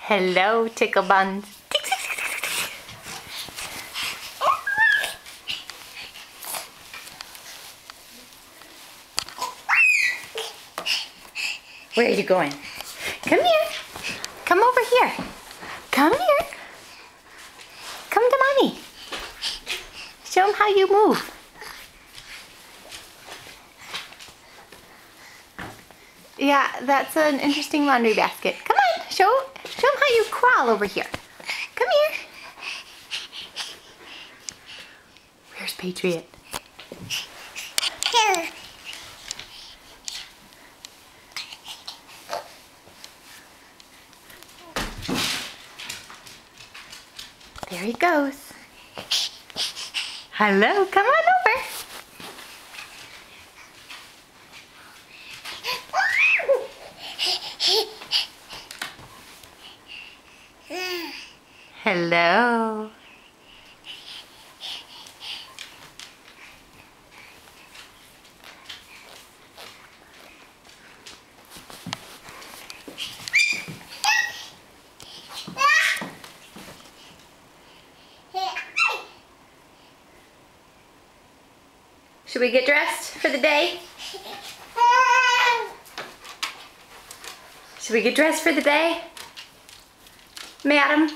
Hello, Tickle Buns. Where are you going? Come here. Come over here. Come here. Come to Mommy. Show them how you move. Yeah, that's an interesting laundry basket. Come on, show them how you crawl over here. Come here. Where's Patriot? There he goes. Hello, come on over. Hello. Should we get dressed for the day? Should we get dressed for the day? Madam?